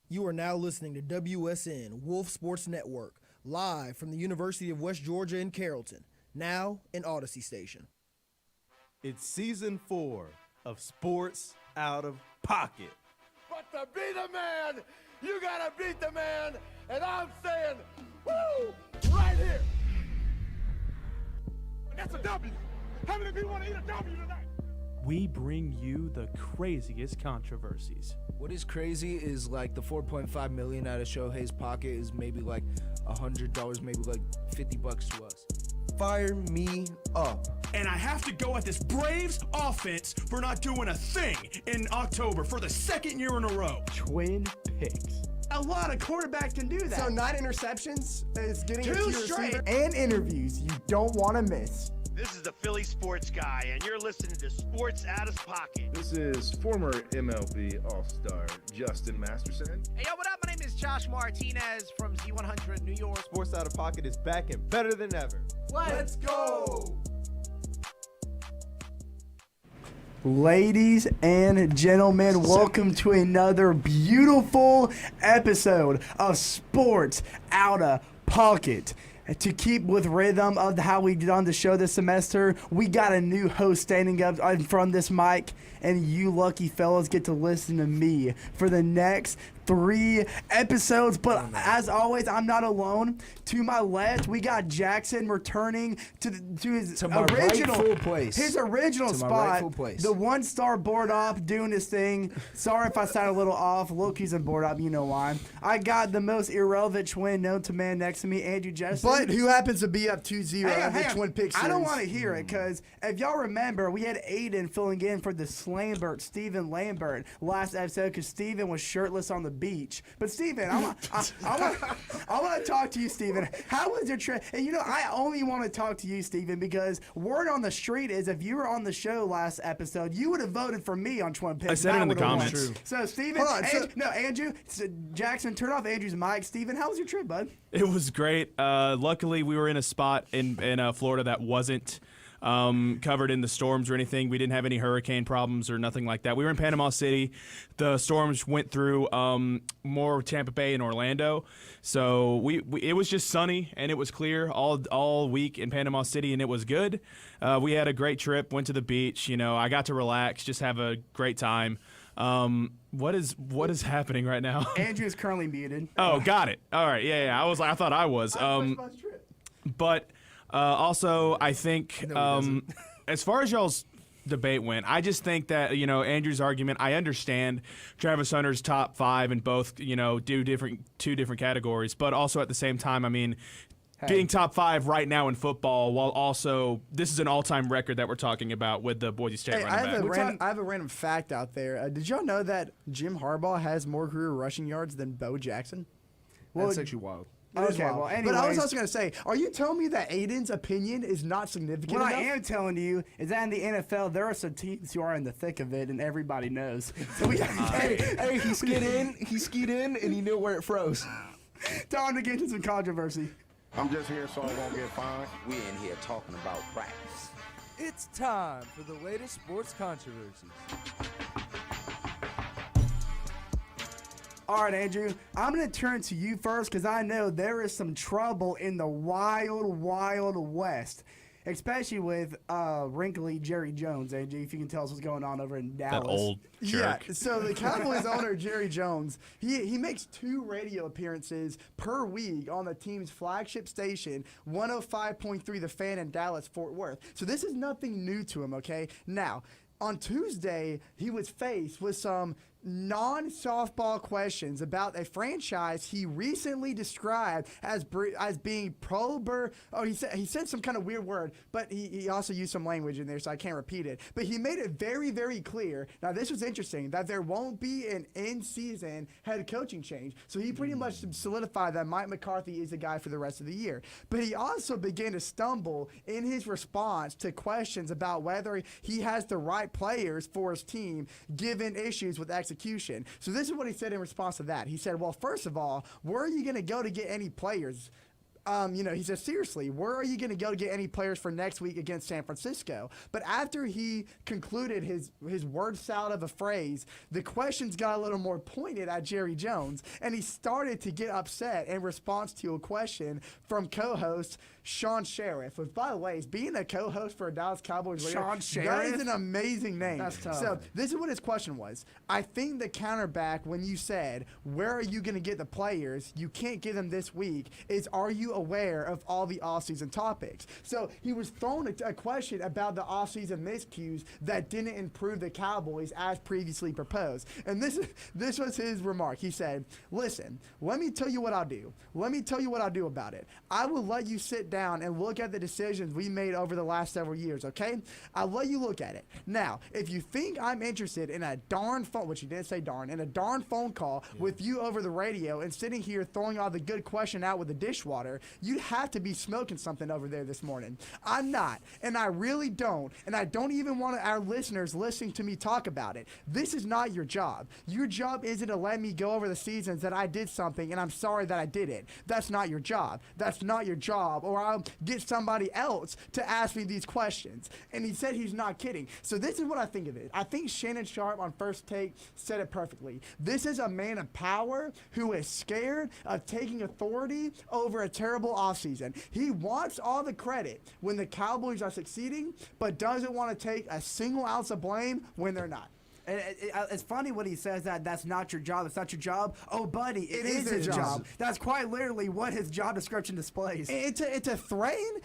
You are now listening to WSN, Wolf Sports Network, live from the University of West Georgia in Carrollton, now in Odyssey Station. It's season 4 of Sports Out of Pocket. But to be the man, you gotta beat the man, and I'm saying, woo, right here. That's a W. How many of you want to eat a W tonight? We bring you the craziest controversies. What is crazy is like the $4.5 million out of Shohei's pocket is maybe like $100, maybe like $50 to us. Fire me up. And I have to go at this Braves offense for not doing a thing in October for the second year in a row. Twin picks. A lot of quarterbacks can do that. So 9 interceptions is getting Two it to your straight. receiver. And interviews you don't want to miss. This is the Philly Sports Guy, and you're listening to Sports Out of Pocket. This is former MLB All-Star Justin Masterson. Hey, yo, what up? My name is Josh Martinez from Z100 New York. Sports Out of Pocket is back and better than ever. Let's go! Ladies and gentlemen, welcome to another beautiful episode of Sports Out of Pocket. To keep with rhythm of how we did on the show this semester, we got a new host standing up in front of this mic, and you lucky fellas get to listen to me for the next 3 episodes. But as always, I'm not alone. To my left, we got Jackson returning to his original place. His original To my spot. rightful place. The 1-star board op doing his thing. Sorry if I sound a little off. Loki's a board op, you know why. I got the most irrelevant twin known to man next to me, Andrew Jessen. But who happens to be up 2-0 in the Twin Picks I don't series. want to hear it because if y'all remember, we had Aiden filling in for the Slambert, Steven Lambert, last episode because Steven was shirtless on the beach. But Steven, I want to talk to you, Steven. How was your trip? And you know, I only want to talk to you, Steven, because word on the street is if you were on the show last episode, you would have voted for me on Twin Picks. I said it in the would've won. comments. So Steven, Andrew, Jackson, turn off Andrew's mic. Steven, how was your trip, bud? It was great. Luckily, we were in a spot in Florida that wasn't covered in the storms or anything. We didn't have any hurricane problems or nothing like that. We were in Panama City. The storms went through more Tampa Bay and Orlando. So it was just sunny and it was clear all week in Panama City, and it was good. We had a great trip, went to the beach. You know, I got to relax, just have a great time. What is happening right now? Andrew is currently muted. Oh, got it. All right. Yeah. I thought I was. But also, I think as far as y'all's debate went, I just think that, you know, Andrew's argument, I understand Travis Hunter's top 5 and both, you know, do two different categories. But also at the same time, I mean, being top 5 right now in football, while also this is an all-time record that we're talking about with the Boise State running back. I have a random fact out there. Did y'all know that Jim Harbaugh has more career rushing yards than Bo Jackson? That's actually wild. Okay, well, anyways. But I was also going to say, are you telling me that Aiden's opinion is not significant What enough? I am telling you is that in the NFL, there are some teams who are in the thick of it, and everybody knows. So we Hey, he skied in, and he knew where it froze. time to get into some controversy. I'm just here so I won't get fined. We in here talking about practice. It's time for the latest sports controversies. All right, Andrew, I'm going to turn to you first because I know there is some trouble in the wild, wild west, especially with wrinkly Jerry Jones, Andrew, if you can tell us what's going on over in Dallas. That old jerk. Yeah, so the Cowboys owner, Jerry Jones, he makes 2 radio appearances per week on the team's flagship station, 105.3 The Fan in Dallas, Fort Worth. So this is nothing new to him, okay? Now, on Tuesday, he was faced with some non-softball questions about a franchise he recently described as being he said some kind of weird word, but he also used some language in there, so I can't repeat it. But he made it very, very clear. Now, this was interesting, that there won't be an in-season head coaching change. So he pretty much solidified that Mike McCarthy is the guy for the rest of the year. But he also began to stumble in his response to questions about whether he has the right players for his team, given issues with execution. So this is what he said in response to that. He said, well, first of all, where are you going to go to get any players? he said, seriously, where are you going to go to get any players for next week against San Francisco? But after he concluded his word salad of a phrase, the questions got a little more pointed at Jerry Jones, and he started to get upset in response to a question from co-host Sean Sheriff, which, by the way, is being a co-host for a Dallas Cowboys radio. Sean That Sheriff? is an amazing name. That's tough. So this is what his question was. I think the counterback when you said, where are you going to get the players? You can't get them this week. Is, are you aware of all the offseason topics? So he was throwing a question about the offseason miscues that didn't improve the Cowboys as previously proposed. And this was his remark. He said, listen, let me tell you what I'll do. Let me tell you what I'll do about it. I will let you sit down and look at the decisions we made over the last several years, okay? I'll let you look at it. Now, if you think I'm interested in a darn phone, which he didn't say darn, in a darn phone call with you over the radio and sitting here throwing all the good question out with the dishwater, you'd have to be smoking something over there this morning. I'm not, and I really don't, and I don't even want our listeners listening to me talk about it. This is not your job. Your job isn't to let me go over the seasons that I did something and I'm sorry that I did it. That's not your job. That's not your job, or I'll get somebody else to ask me these questions. And he said he's not kidding. So this is what I think of it. I think Shannon Sharp on First Take said it perfectly. This is a man of power who is scared of taking authority over a terrible offseason. He wants all the credit when the Cowboys are succeeding, but doesn't want to take a single ounce of blame when they're not. It's funny when he says that's not your job. It's not your job. Oh, buddy, it is his his job. job. That's quite literally what his job description displays. It's a threaten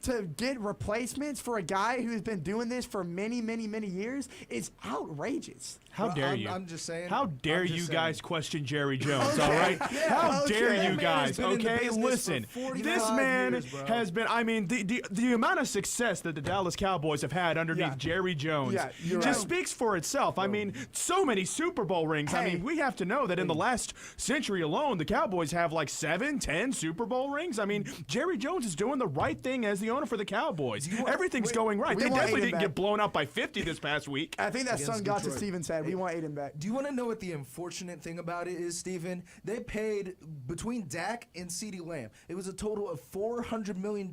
to get replacements for a guy who's been doing this for many, many, many years is outrageous. How dare you? I'm just saying. How dare I'm just you saying. guys question Jerry Jones, all right? How dare you guys, okay? Listen, this man has been, I mean, the amount of success that the Dallas Cowboys have had underneath Jerry Jones just speaks for itself. I mean, so many Super Bowl rings. I mean, we have to know that in the last century alone, the Cowboys have like 7, 10 Super Bowl rings. I mean, Jerry Jones is doing the right thing as the owner for the Cowboys. Everything's going right. They definitely didn't get blown out by 50 this past week. I think that son got to Steven said, we want Aiden back. Do you want to know what the unfortunate thing about it is, Steven? They paid, between Dak and CeeDee Lamb, it was a total of $400 million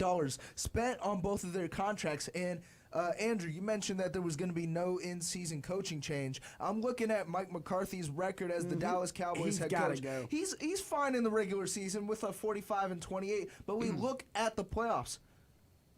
spent on both of their contracts. And Andrew, you mentioned that there was going to be no in-season coaching change. I'm looking at Mike McCarthy's record as the Dallas Cowboys head coach. Go. He's fine in the regular season with a 45-28, but we look at the playoffs.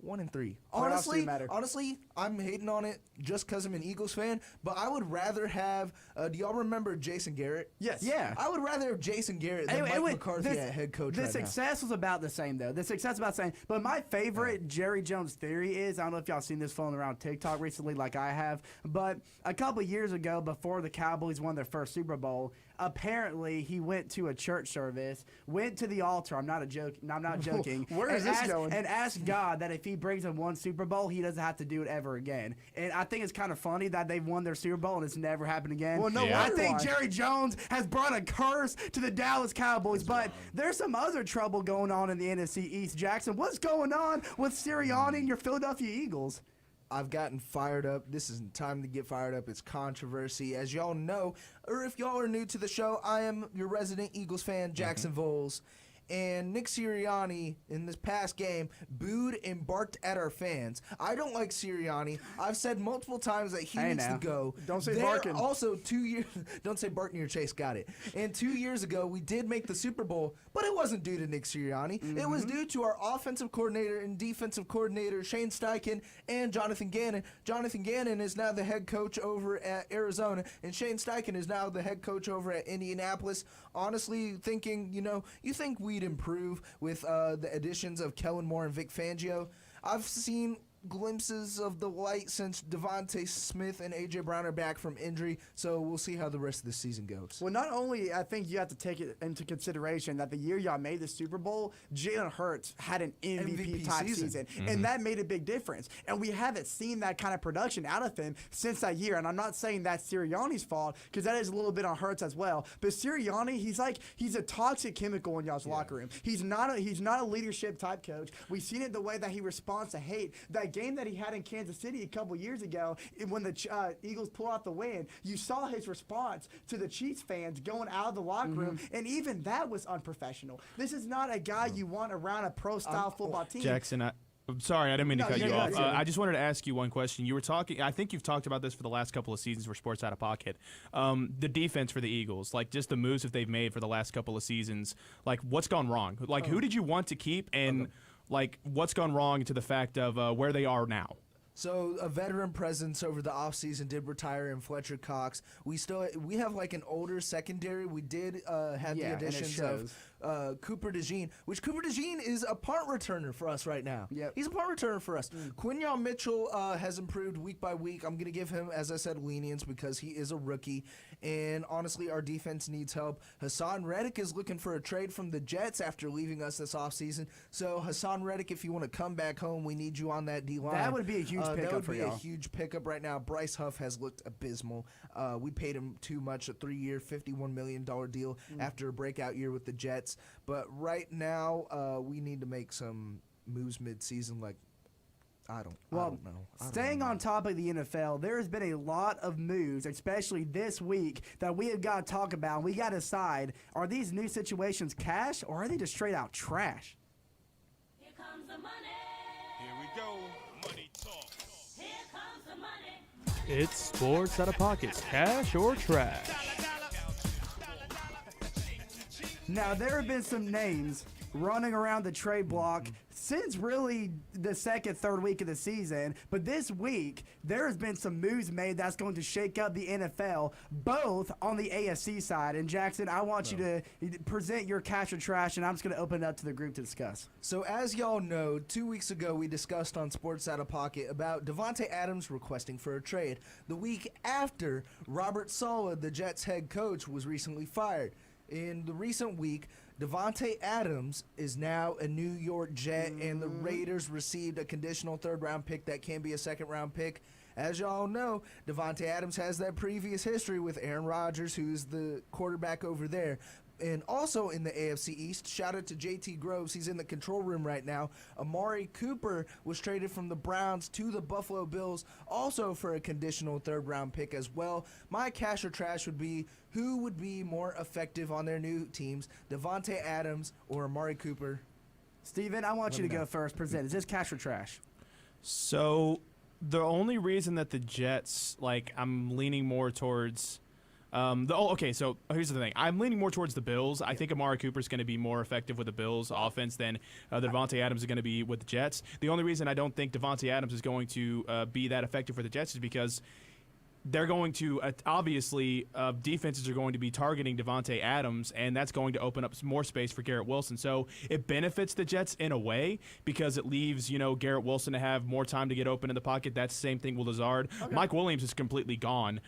1-3. Honestly, I'm hating on it just because I'm an Eagles fan, but I would rather have, do y'all remember Jason Garrett? Yes. Yeah. I would rather have Jason Garrett than Mike McCarthy at head coach The right success was about the same, though. The success was about the same. But my favorite Jerry Jones theory is, I don't know if y'all seen this floating around TikTok recently like I have, but a couple years ago, before the Cowboys won their first Super Bowl, apparently he went to a church service, went to the altar. I'm not joking. Where is this going? And asked God that if he brings them one Super Bowl, he doesn't have to do it ever again. And I think it's kind of funny that they've won their Super Bowl and it's never happened again. Well, no I wonder think why. Jerry Jones has brought a curse to the Dallas Cowboys, but there's some other trouble going on in the NFC East. Jackson, what's going on with Sirianni and your Philadelphia Eagles? I've gotten fired up. This is time to get fired up. It's controversy. As y'all know, or if y'all are new to the show, I am your resident Eagles fan, Jackson Voles. And Nick Sirianni, in this past game, booed and barked at our fans. I don't like Sirianni. I've said multiple times that he needs to go. Don't say There barking. Also, 2 years... Don't say barking your chase. Got it. And 2 years ago, we did make the Super Bowl, but it wasn't due to Nick Sirianni. It was due to our offensive coordinator and defensive coordinator, Shane Steichen, and Jonathan Gannon. Jonathan Gannon is now the head coach over at Arizona, and Shane Steichen is now the head coach over at Indianapolis. Honestly, thinking, you think we'd improve with the additions of Kellen Moore and Vic Fangio. I've seen glimpses of the light since Devontae Smith and A.J. Brown are back from injury, so we'll see how the rest of the season goes. Well, not only, I think you have to take it into consideration that the year y'all made the Super Bowl, Jalen Hurts had an MVP-type season, and that made a big difference. And we haven't seen that kind of production out of him since that year. And I'm not saying that's Sirianni's fault, because that is a little bit on Hurts as well. But Sirianni, he's a toxic chemical in y'all's locker room. He's not a leadership-type coach. We've seen it the way that he responds to hate that game that he had in Kansas City a couple years ago, when the Eagles pulled out the win, you saw his response to the Chiefs fans going out of the locker room, and even that was unprofessional. This is not a guy you want around a pro-style football team. Jackson, I'm sorry, I didn't mean to cut you off. I just wanted to ask you one question. You were talking, I think you've talked about this for the last couple of seasons for Sports Out of Pocket. The defense for the Eagles, like just the moves that they've made for the last couple of seasons, like what's gone wrong? Like who did you want to keep, and like what's gone wrong to the fact of where they are now? So a veteran presence over the offseason did retire in Fletcher Cox. We have like an older secondary. We did have the additions of Cooper DeJean, which Cooper DeJean is a punt returner for us right now. Yep. He's a punt returner for us. Quinyon Mitchell has improved week by week. I'm going to give him, as I said, lenience because he is a rookie. And honestly, our defense needs help. Hassan Reddick is looking for a trade from the Jets after leaving us this offseason. So Hassan Reddick, if you want to come back home, we need you on that D-line. That would be a huge pickup for y'all. That would be a huge pickup right now. Bryce Huff has looked abysmal. We paid him too much, a 3-year, $51 million deal after a breakout year with the Jets. But right now, we need to make some moves mid-season, like I don't know. Staying on top of the NFL, there has been a lot of moves, especially this week, that we have got to talk about. We got to decide, are these new situations cash or are they just straight out trash? Here comes the money. Here we go. Money talk. Here comes the money. It's Sports Out of Pocket, cash or trash. Now, there have been some names running around the trade block since really the second, third week of the season. But this week, there has been some moves made that's going to shake up the NFL, both on the AFC side. And Jackson, I want you to present your cash or trash, and I'm just going to open it up to the group to discuss. So as y'all know, 2 weeks ago we discussed on Sports Out of Pocket about Davante Adams requesting for a trade. The week after, Robert Saleh, the Jets head coach, was recently fired. In the recent week, Davante Adams is now a New York Jet, and the Raiders received a conditional third-round pick that can be a second-round pick. As y'all know, Davante Adams has that previous history with Aaron Rodgers, who's the quarterback over there. And also in the AFC East, shout out to JT Groves. He's in the control room right now. Amari Cooper was traded from the Browns to the Buffalo Bills, also for a conditional third-round pick as well. My cash or trash would be, who would be more effective on their new teams, Davante Adams or Amari Cooper? Steven, I want you to go first. Present. Is this cash or trash? So the only reason that the Jets, like, I'm leaning more towards so here's the thing. I'm leaning more towards the Bills. I think Amari Cooper's going to be more effective with the Bills offense than Davante Adams is going to be with the Jets. The only reason I don't think Davante Adams is going to be that effective for the Jets is because they're going to obviously defenses are going to be targeting Davante Adams, and that's going to open up some more space for Garrett Wilson. So it benefits the Jets in a way because it leaves Garrett Wilson to have more time to get open in the pocket. That's the same thing with Lazard. Okay. Mike Williams is completely gone.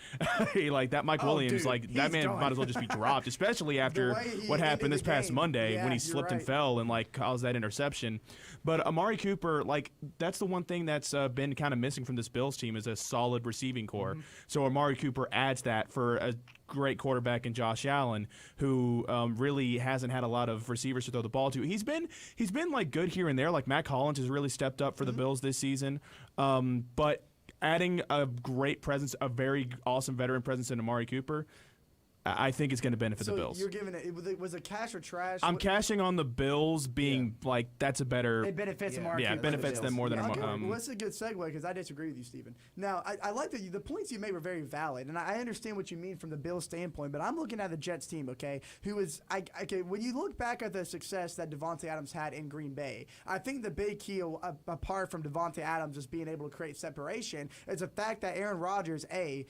Like that, Williams, like that man might as well just be dropped, especially after what happened this past Monday when he slipped and fell and like caused that interception. But Amari Cooper, like that's the one thing that's been kind of missing from this Bills team is a solid receiving core. So Amari Cooper adds that for a great quarterback in Josh Allen, who really hasn't had a lot of receivers to throw the ball to. He's been like good here and there. Like Matt Collins has really stepped up for the Bills this season. But adding a great presence, a very awesome veteran presence in Amari Cooper, I think it's going to benefit the Bills. So you're giving it was a cash or trash? I'm cashing on the Bills being like that's a better. It benefits Amari. Yeah, it benefits them more than well, that's a good segue because I disagree with you, Steven. Now, I like that the points you made were very valid, and I understand what you mean from the Bills standpoint. But I'm looking at the Jets team, okay, who is when you look back at the success that Davante Adams had in Green Bay, I think the big key apart from Davante Adams just being able to create separation is the fact that Aaron Rodgers, he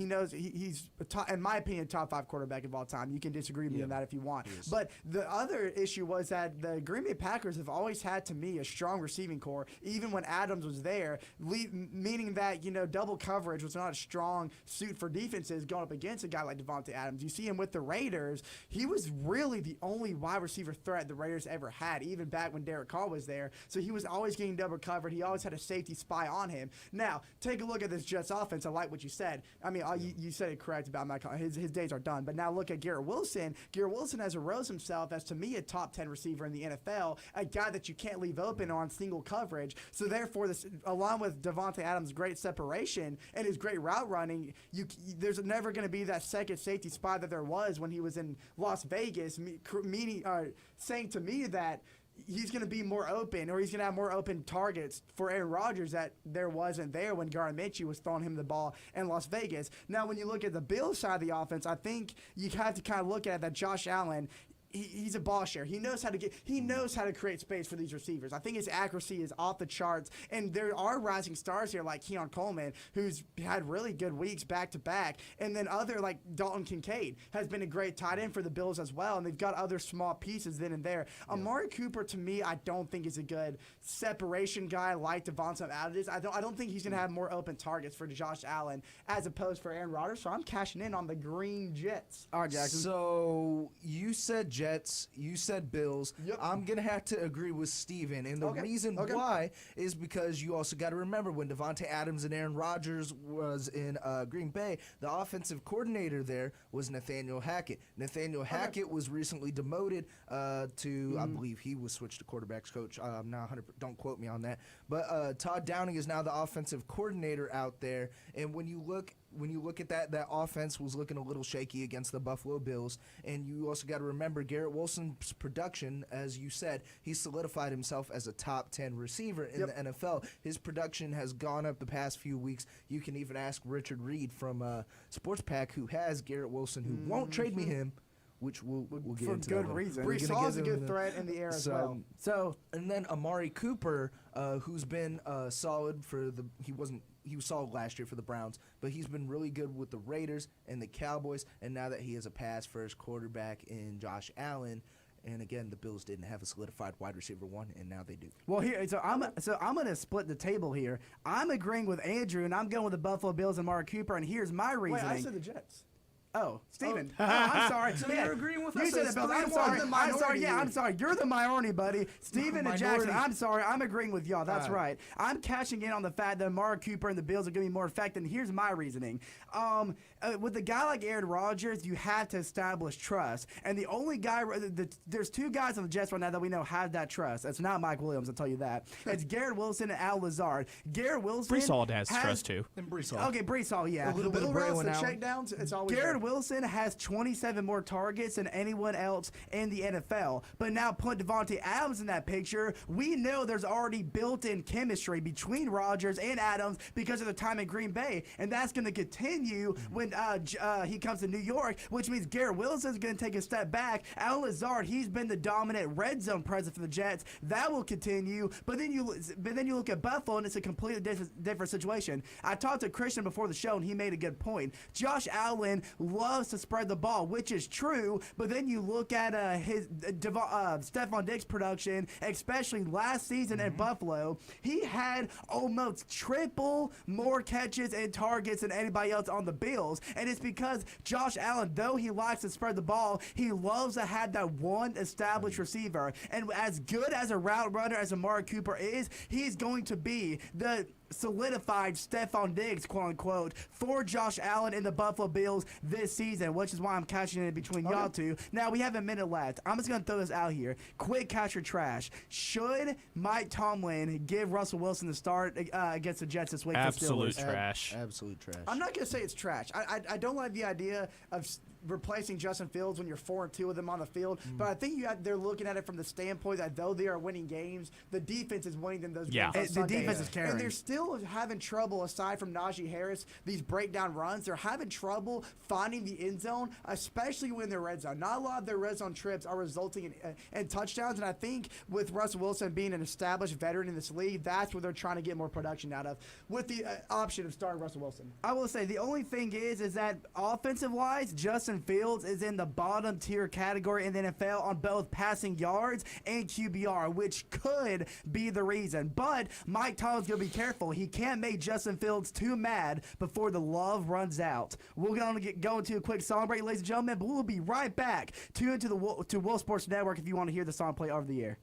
knows he's, in my opinion, top 5 quarterback of all time. You can disagree with me on that if you want. But the other issue was that the Green Bay Packers have always had, to me, a strong receiving core, even when Adams was there, meaning that, double coverage was not a strong suit for defenses going up against a guy like Davante Adams. You see him with the Raiders. He was really the only wide receiver threat the Raiders ever had, even back when Derek Carr was there. So he was always getting double covered. He always had a safety spy on him. Now, take a look at this Jets offense. I like what you said. I mean, you said it correct about Mike. His days are done. But now look at Garrett Wilson. Garrett Wilson has arose himself as, to me, a top 10 receiver in the NFL, a guy that you can't leave open on single coverage. So therefore, this, along with Devontae Adams' great separation and his great route running, there's never going to be that second safety spot that there was when he was in Las Vegas, saying to me that he's going to be more open, or he's going to have more open targets for Aaron Rodgers that there wasn't there when Gardner Minshew was throwing him the ball in Las Vegas. Now, when you look at the Bills side of the offense, I think you have to kind of look at that Josh Allen. He's a ball share. He knows how to create space for these receivers. I think his accuracy is off the charts, and there are rising stars here like Keon Coleman, who's had really good weeks back to back, and then other like Dalton Kincaid has been a great tight end for the Bills as well, and they've got other small pieces then and there. Yeah. Amari Cooper, to me, I don't think is a good separation guy like Devontae Adams. I don't think he's going to have more open targets for Josh Allen as opposed for Aaron Rodgers. So I'm cashing in on the Green Jets. All right, Jackson. So you said Jets, you said Bills. Yep. I'm going to have to agree with Steven. And the reason why is because you also got to remember when Devontae Adams and Aaron Rodgers was in Green Bay, the offensive coordinator there was Nathaniel Hackett. Nathaniel Hackett was recently demoted to, I believe he was switched to quarterbacks coach. I'm not 100%, don't quote me on that. But Todd Downing is now the offensive coordinator out there. And when you look at that offense was looking a little shaky against the Buffalo Bills. And you also got to remember Garrett Wilson's production, as you said, he solidified himself as a top 10 receiver in the NFL. His production has gone up the past few weeks. You can even ask Richard Reed from Sports Pack, who has Garrett Wilson, who won't trade me him, which we'll get into. For good reason. Brees Hall is a good threat in the air as well. So, and then Amari Cooper, who's been solid for he was solid last year for the Browns, but he's been really good with the Raiders and the Cowboys, and now that he has a pass-first quarterback in Josh Allen, and again, the Bills didn't have a solidified wide receiver one, and now they do. Well, I'm going to split the table here. I'm agreeing with Andrew, and I'm going with the Buffalo Bills and Amari Cooper, and here's my reasoning. Wait, I said the Jets. Oh, Steven. Oh, I'm sorry. So you're agreeing with us. You said it, Bill. I'm sorry. I'm sorry. Yeah, I'm sorry. You're the minority, buddy. Steven and Jackson, I'm sorry. I'm agreeing with y'all. That's right. I'm cashing in on the fact that Amari Cooper and the Bills are going to be more effective. And here's my reasoning. With a guy like Aaron Rodgers, you have to establish trust. And the only guy, there's two guys on the Jets right now that we know have that trust. It's not Mike Williams, I'll tell you that. It's Garrett Wilson and Al Lazard. Garrett Wilson Brees Hall has trust too. And Brees Hall. Okay, Brees Hall, yeah. A little bit of Braylon Allen. Checkdowns, it's always Garrett Wilson has 27 more targets than anyone else in the NFL. But now put Devontae Adams in that picture, we know there's already built-in chemistry between Rodgers and Adams because of the time in Green Bay. And that's going to continue when he comes to New York, which means Garrett Wilson's going to take a step back. Al Lazard, he's been the dominant red zone presence for the Jets. That will continue. But then you look at Buffalo, and it's a completely different situation. I talked to Christian before the show, and he made a good point. Josh Allen loves to spread the ball, which is true, but then you look at Stephon Diggs' production, especially last season in Buffalo, he had almost triple more catches and targets than anybody else on the Bills, and it's because Josh Allen, though he likes to spread the ball, he loves to have that one established receiver, and as good as a route runner as Amari Cooper is, he's going to be the solidified Stephon Diggs, quote-unquote, for Josh Allen and the Buffalo Bills this season, which is why I'm cashing in between y'all two. Now, we have a minute left. I'm just going to throw this out here. Quick catch or trash. Should Mike Tomlin give Russell Wilson the start against the Jets this week? Absolute trash. Absolute trash. I'm not going to say it's trash. I don't like the idea of replacing Justin Fields when you're 4-2 with them on the field, but I think they're looking at it from the standpoint that though they are winning games, the defense is winning them those games. The defense is carrying. And they're still having trouble, aside from Najee Harris, these breakdown runs. They're having trouble finding the end zone, especially when they're red zone. Not a lot of their red zone trips are resulting in touchdowns, and I think with Russell Wilson being an established veteran in this league, that's where they're trying to get more production out of, with the option of starting Russell Wilson. I will say the only thing is that offensive-wise, Justin Fields is in the bottom tier category in the NFL on both passing yards and QBR, which could be the reason. But Mike Tomlin's going to be careful. He can't make Justin Fields too mad before the love runs out. We're going to go into a quick song break, ladies and gentlemen, but we'll be right back. Tune into to Wolf Sports Network if you want to hear the song play over the air.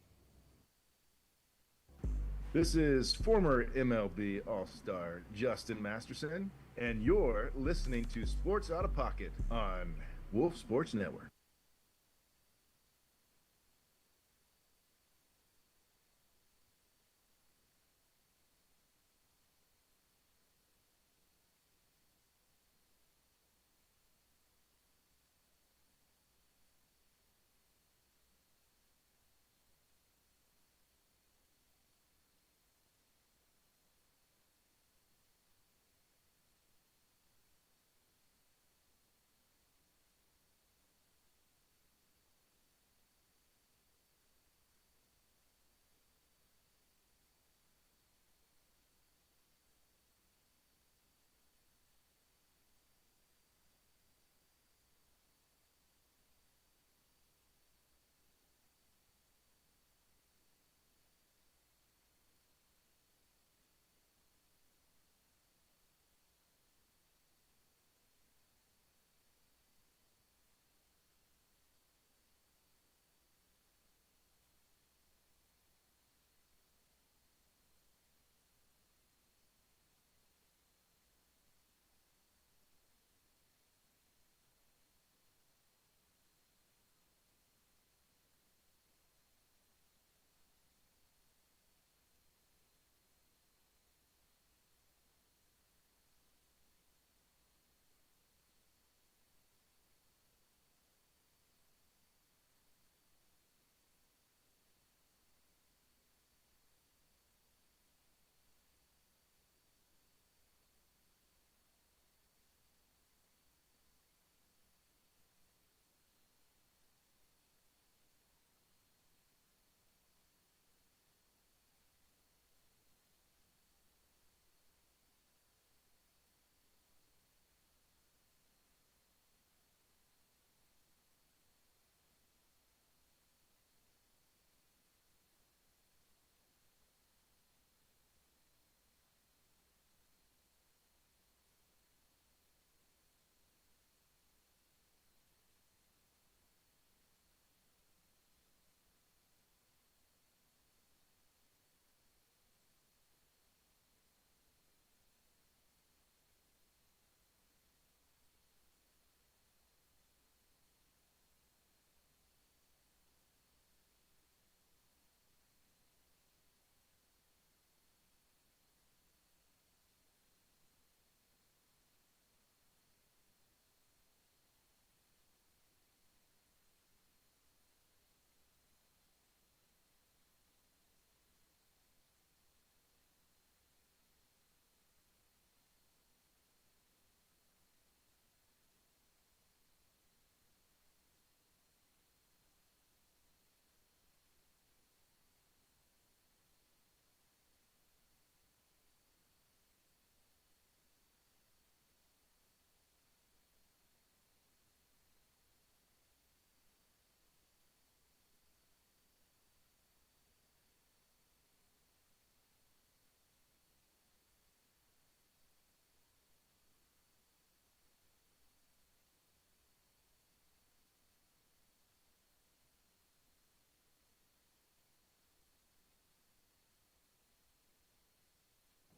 This is former MLB All-Star Justin Masterson, And you're listening to Sports Out of Pocket on Wolf Sports Network.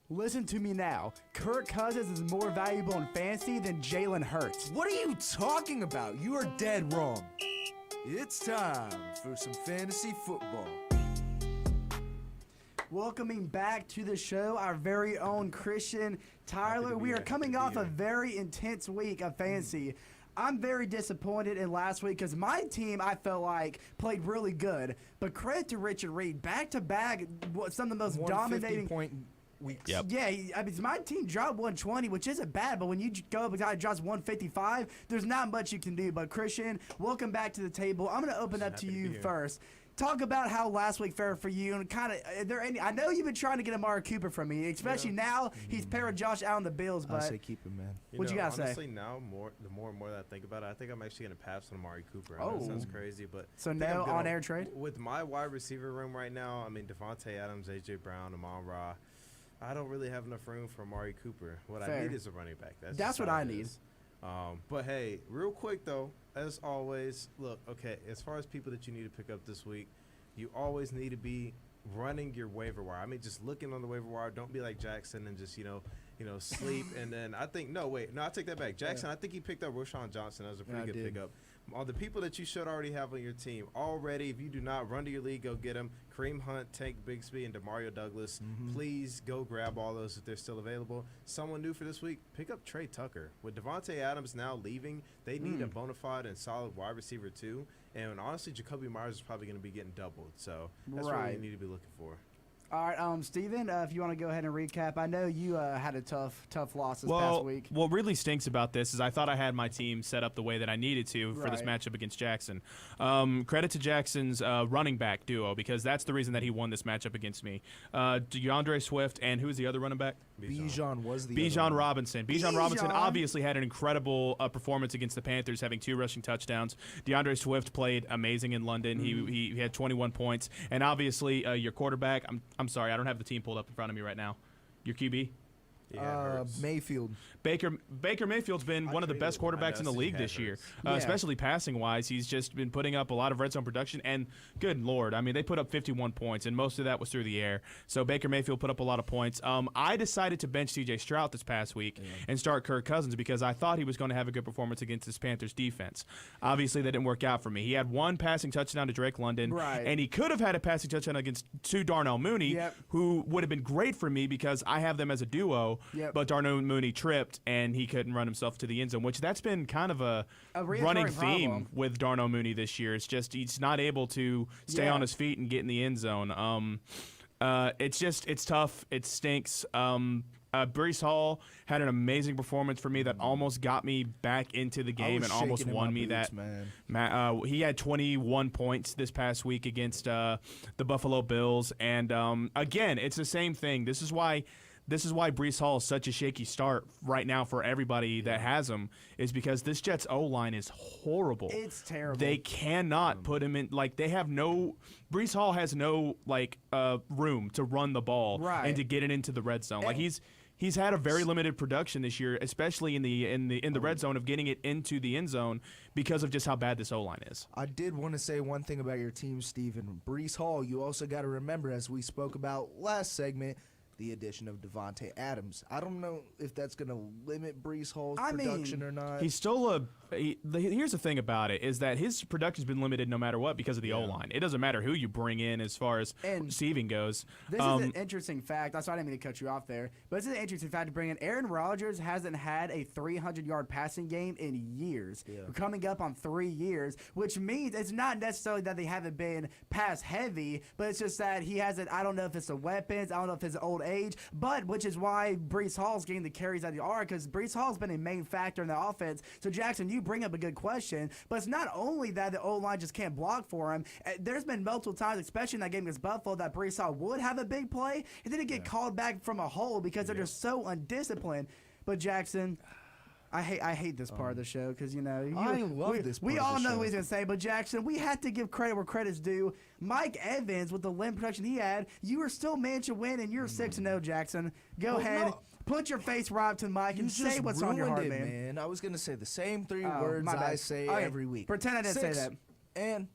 Listen to me now. Kirk Cousins is more valuable in fantasy than Jalen Hurts. What are you talking about? You are dead wrong. It's time for some fantasy football. Welcoming back to the show our very own Christian Tyler. We are coming off a very intense week of fantasy. I'm very disappointed in last week because my team, I felt like, played really good. But credit to Richard Reed. Back-to-back, some of the most dominating point weeks. Yep. Yeah, I mean, my team dropped 120, which isn't bad, but when you go up and guy drops 155, there's not much you can do. But Christian, welcome back to the table. I'm going to open up to you first. Talk about how last week fared for you, and kind of, I know you've been trying to get Amari Cooper from me, especially now he's paired with Josh Allen the Bills. But I say keep him, man. What you gotta honestly, say? now the more and more that I think about it, I think I'm actually gonna pass on Amari Cooper. I know it sounds crazy, but so I think no I'm good on-air trade with my wide receiver room right now. I mean, Devontae Adams, AJ Brown, Amon-Ra. I don't really have enough room for Amari Cooper. What I need is a running back. That's what I need. But hey, real quick though, as always, look, okay, as far as people that you need to pick up this week, you always need to be running your waiver wire. I mean, just looking on the waiver wire. Don't be like Jackson and just, sleep. And then I take that back. Jackson, I think he picked up Roshan Johnson. That was a pretty good pickup. All the people that you should already have on your team already, if you do not run to your league, go get them. Kareem Hunt, Tank Bigsby, and Demario Douglas. Please go grab all those if they're still available. Someone new for this week, pick up Trey Tucker. With Devontae Adams now leaving, they need a bona fide and solid wide receiver too. And honestly, Jacoby Myers is probably going to be getting doubled. So that's what you need to be looking for. All right, Steven, if you want to go ahead and recap. I know you had a tough loss this past week. What really stinks about this is I thought I had my team set up the way that I needed to for this matchup against Jackson. Credit to Jackson's running back duo, because that's the reason that he won this matchup against me. DeAndre Swift and who's the other running back? Bijan was the Bijan Robinson. Bijan Robinson obviously had an incredible performance against the Panthers, having 2 rushing touchdowns. DeAndre Swift played amazing in London. He had 21 points. And obviously your quarterback, I'm sorry, I don't have the team pulled up in front of me right now. Your QB? Mayfield. Baker Mayfield's been one of the best quarterbacks in the league this year, especially passing-wise. He's just been putting up a lot of red zone production, and good Lord, I mean, they put up 51 points, and most of that was through the air. So Baker Mayfield put up a lot of points. I decided to bench C.J. Stroud this past week and start Kirk Cousins because I thought he was going to have a good performance against this Panthers defense. Obviously, that didn't work out for me. He had 1 passing touchdown to Drake London, and he could have had a passing touchdown to Darnell Mooney, who would have been great for me because I have them as a duo, but Darnell Mooney tripped, and he couldn't run himself to the end zone, which that's been kind of a running theme with Darnell Mooney this year. It's just he's not able to stay on his feet and get in the end zone. It's tough. It stinks. Breece Hall had an amazing performance for me that almost got me back into the game and almost won me that. He had 21 points this past week against the Buffalo Bills, and again, it's the same thing. This is why Breece Hall is such a shaky start right now for everybody that has him, is because this Jets O-line is horrible. It's terrible. They cannot put him in, they have no – Breece Hall has no, room to run the ball and to get it into the red zone. He's had a very limited production this year, especially in the red zone of getting it into the end zone because of just how bad this O-line is. I did want to say one thing about your team, Steven. Breece Hall, you also got to remember, as we spoke about last segment, the addition of Devontae Adams. I don't know if that's going to limit Breece Hall's production or not. He's still here's the thing about it, is that his production's been limited no matter what because of the O-line. It doesn't matter who you bring in as far as receiving goes. This is an interesting fact. That's why I didn't mean to cut you off there. But this is an interesting fact to bring in. Aaron Rodgers hasn't had a 300-yard passing game in years. We're coming up on 3 years, which means it's not necessarily that they haven't been pass heavy, but it's just that he hasn't. I don't know if it's the weapons. I don't know if it's the old age, but which is why Breece Hall's getting the carries that they are, because Breece Hall's been a main factor in the offense. So Jackson, you bring up a good question, but it's not only that the O-line just can't block for him. There's been multiple times, especially in that game against Buffalo, that Breece Hall would have a big play and then it get called back from a hole because they're just so undisciplined. But Jackson, I hate this part of the show because I love this. We all know what he's gonna say, but Jackson, we have to give credit where credit's due. Mike Evans, with the limb production he had, you were still man to win, and you're 6-0. Jackson, go ahead. No. Put your face right up to the mic and say what's on your heart, man. I was gonna say the same 3 words I say every week. Pretend I didn't say that. And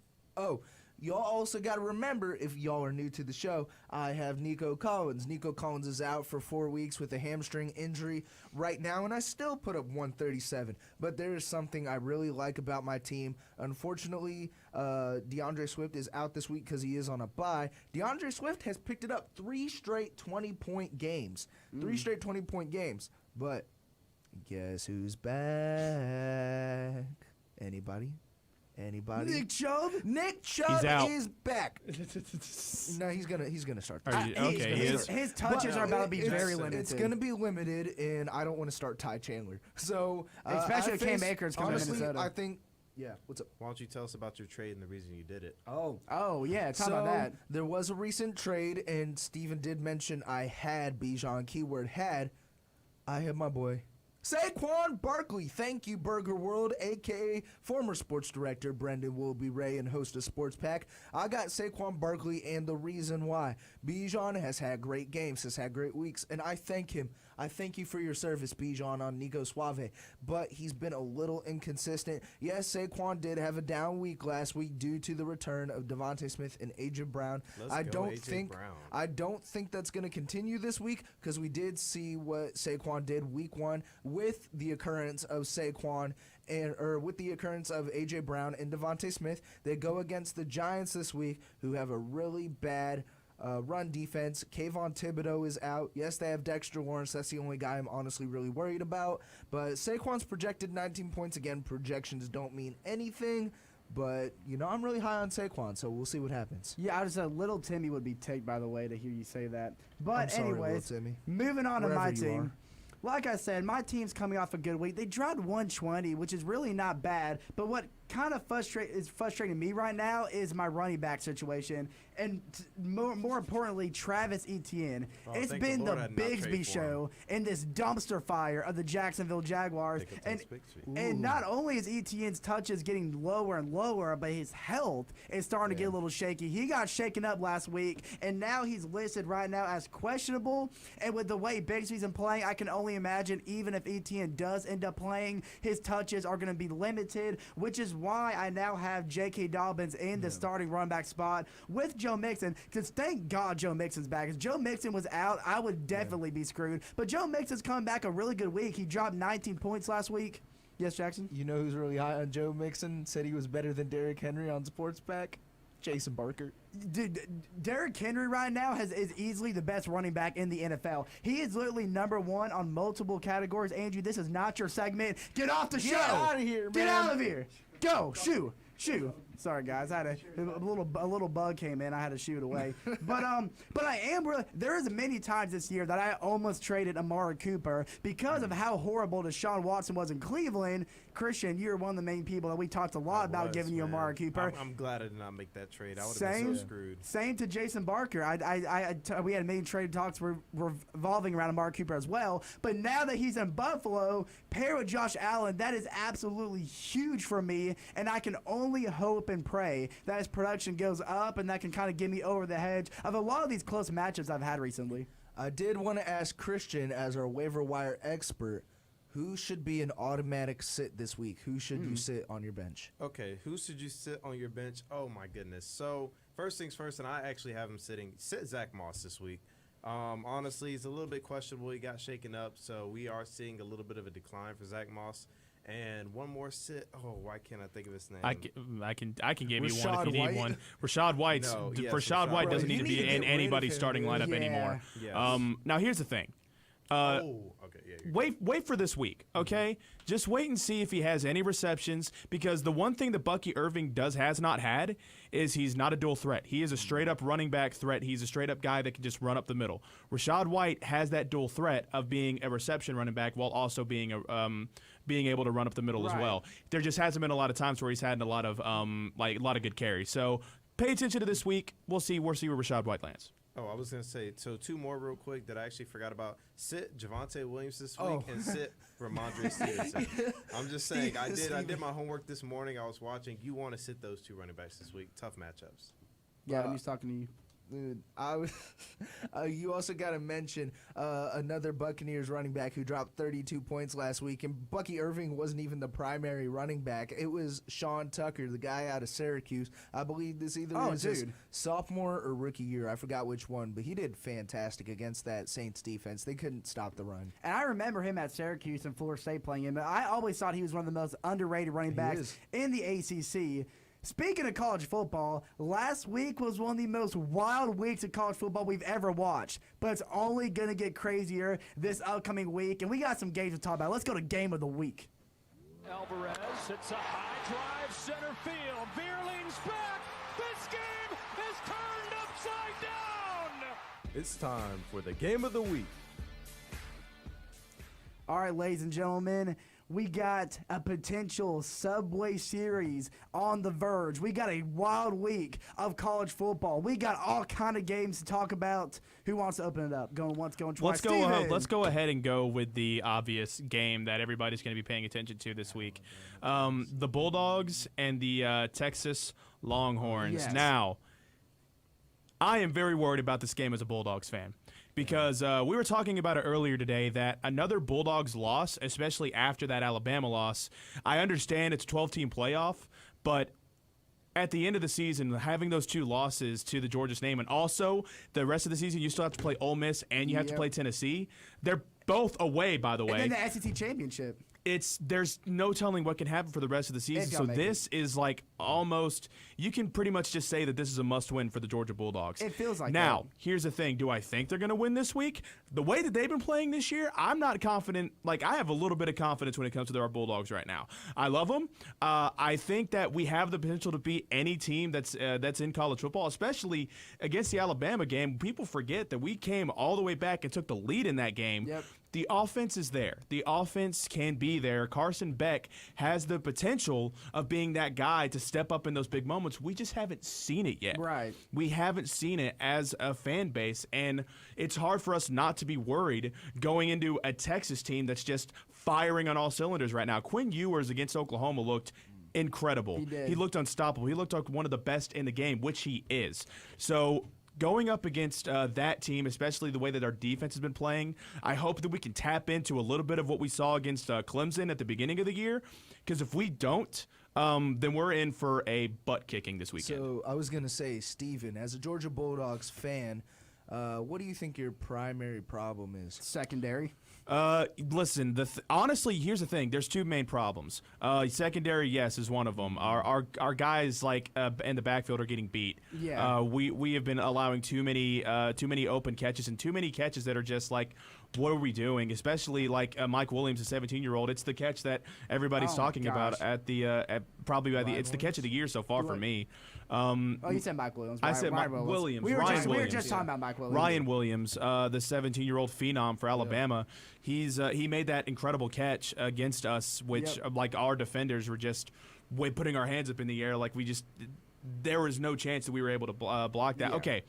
y'all also got to remember, if y'all are new to the show, I have Nico Collins. Nico Collins is out for 4 weeks with a hamstring injury right now, and I still put up 137. But there is something I really like about my team. Unfortunately, DeAndre Swift is out this week because he is on a bye. DeAndre Swift has picked it up 3 straight 20-point games. 3 straight 20-point games. But guess who's back? Anybody? Nick Chubb? Nick Chubb is back. No, he's gonna start. His touches are about to be very limited. It's gonna be limited, and I don't want to start Ty Chandler. So especially if Cam Akers coming to Minnesota. I think. Yeah, what's up? Why don't you tell us about your trade and the reason you did it? Oh yeah, talk about that. There was a recent trade, and Steven did mention I had Bijan. Keyword had. I have my boy Saquon Barkley, thank you, Burger World, a.k.a. former sports director Brendan Willoughby Ray and host of Sports Pack. I got Saquon Barkley and the reason why. Bijan has had great games, has had great weeks, and I thank him. I thank you for your service, Bijan, on Nico Suave, but he's been a little inconsistent. Yes, Saquon did have a down week last week due to the return of Devontae Smith and A.J. Brown. I don't think that's going to continue this week because we did see what Saquon did week 1 with the occurrence of Saquon with the occurrence of A.J. Brown and Devontae Smith. They go against the Giants this week, who have a really bad run defense. Kayvon Thibodeau is out. Yes, they have Dexter Lawrence. That's the only guy I'm honestly really worried about. But Saquon's projected 19 points. Again, projections don't mean anything. But, I'm really high on Saquon, so we'll see what happens. Yeah, I just said little Timmy would be ticked, by the way, to hear you say that. But I'm sorry, anyways, little Timmy. moving on Wherever to my you team. are. Like I said, my team's coming off a good week. They dropped 120, which is really not bad. But what kind of is frustrating me right now is my running back situation. And more importantly, Travis Etienne. It's been the Bigsby show in this dumpster fire of the Jacksonville Jaguars. And not only is Etienne's touches getting lower and lower, but his health is starting to get a little shaky. He got shaken up last week, and now he's listed right now as questionable. And with the way Bigsby's been playing, I can only imagine even if Etienne does end up playing, his touches are going to be limited, which is why I now have J.K. Dobbins in the starting running back spot with Joe Mixon, because thank God Joe Mixon's back. If Joe Mixon was out, I would definitely be screwed. But Joe Mixon's coming back a really good week. He dropped 19 points last week. Yes, Jackson? You know who's really high on Joe Mixon? Said he was better than Derrick Henry on Sports Pack? Jason Barker. Dude, Derrick Henry right now is easily the best running back in the NFL. He is literally #1 on multiple categories. Andrew, this is not your segment. Get off the show. Get out of here, man. Get out of here. Go. Shoo. Sorry, guys. I had a little bug came in. I had to shoot away. But I am really. There is many times this year that I almost traded Amari Cooper because of how horrible Deshaun Watson was in Cleveland. Christian, you're one of the main people that we talked a lot about giving you Amari Cooper. I'm glad I did not make that trade. I would have been so screwed. Same to Jason Barker. We had many trade talks revolving around Amari Cooper as well. But now that he's in Buffalo, paired with Josh Allen, that is absolutely huge for me. And I can only hope and pray that his production goes up and that can kind of get me over the hedge of a lot of these close matchups I've had recently. I did want to ask Christian, as our waiver wire expert, who should be an automatic sit this week? Who should you sit on your bench? Okay, who should you sit on your bench? Oh, my goodness. So, first things first, and I actually have him sit Zach Moss this week. Honestly, he's a little bit questionable. He got shaken up, so we are seeing a little bit of a decline for Zach Moss. And one more sit. Oh, why can't I think of his name? I can give you one if you White? need one. Rashad White. Rashad White doesn't need to be in anybody's starting lineup anymore. Yes. Now here's the thing. Wait for this week, okay? Just wait and see if he has any receptions, because the one thing that Bucky Irving has not had is he's not a dual threat. He is a straight-up running back threat. He's a straight-up guy that can just run up the middle. Rashad White has that dual threat of being a reception running back while also being able to run up the middle as well. There just hasn't been a lot of times where he's had a lot of good carries. So pay attention to this week. We'll see where Rashad White lands. Oh, I was going to say, so two more real quick that I actually forgot about. Sit Javonte Williams this week and sit Ramondre Stevenson. I'm just saying, I did my homework this morning. I was watching. You want to sit those two running backs this week. Tough matchups. Yeah, he's talking to you. Dude, you also got to mention another Buccaneers running back who dropped 32 points last week, and Bucky Irving wasn't even the primary running back. It was Sean Tucker, the guy out of Syracuse. I believe this either was his sophomore or rookie year. I forgot which one, but he did fantastic against that Saints defense. They couldn't stop the run. And I remember him at Syracuse and Florida State playing him. I always thought he was one of the most underrated running backs in the ACC. Speaking of college football, last week was one of the most wild weeks of college football we've ever watched. But it's only going to get crazier this upcoming week. And we got some games to talk about. Let's go to Game of the Week. Alvarez hits a high drive center field. Veerling's back. This game is turned upside down. It's time for the Game of the Week. All right, ladies and gentlemen. We got a potential Subway Series on the verge. We got a wild week of college football. We got all kind of games to talk about. Who wants to open it up? Going once, going twice. Let's go ahead and go with the obvious game that everybody's going to be paying attention to this week. The Bulldogs and the Texas Longhorns. Yes. Now, I am very worried about this game as a Bulldogs fan. Because we were talking about it earlier today that another Bulldogs loss, especially after that Alabama loss, I understand it's a 12-team playoff, but at the end of the season, having those 2 losses to the Georgia's name, and also the rest of the season, you still have to play Ole Miss and you have to play Tennessee. They're both away, by the way. And then the SEC championship. There's no telling what can happen for the rest of the season. So this is like almost, you can pretty much just say that this is a must-win for the Georgia Bulldogs. It feels like now, that. Here's the thing. Do I think they're going to win this week? The way that they've been playing this year, I'm not confident. Like, I have a little bit of confidence when it comes to our Bulldogs right now. I love them. I think that we have the potential to beat any team that's in college football, especially against the Alabama game. People forget that we came all the way back and took the lead in that game. Yep. The offense is there. The offense can be there. Carson Beck has the potential of being that guy to step up in those big moments. We just haven't seen it yet. Right. We haven't seen it as a fan base, and it's hard for us not to be worried going into a Texas team that's just firing on all cylinders right now. Quinn Ewers against Oklahoma looked incredible. He did. He looked unstoppable. He looked like one of the best in the game, which he is. So going up against that team, especially the way that our defense has been playing, I hope that we can tap into a little bit of what we saw against Clemson at the beginning of the year. Because if we don't, then we're in for a butt kicking this weekend. So I was going to say, Steven, as a Georgia Bulldogs fan, what do you think your primary problem is? Secondary. Listen, honestly, here's the thing. There's 2 main problems. Secondary, yes, is one of them. Our guys like in the backfield are getting beat. Yeah. We have been allowing too many open catches and too many catches that are just like, what are we doing? Especially like Mike Williams, a 17-year-old. It's the catch that everybody's talking about at the it's the catch of the year so far for me. You said Mike Williams. I said Mike Williams. We were just talking about Mike Williams. Ryan Williams, the 17-year-old phenom for Alabama. He made that incredible catch against us, which like our defenders were just putting our hands up in the air, like there was no chance that we were able to block that. Yeah. Okay,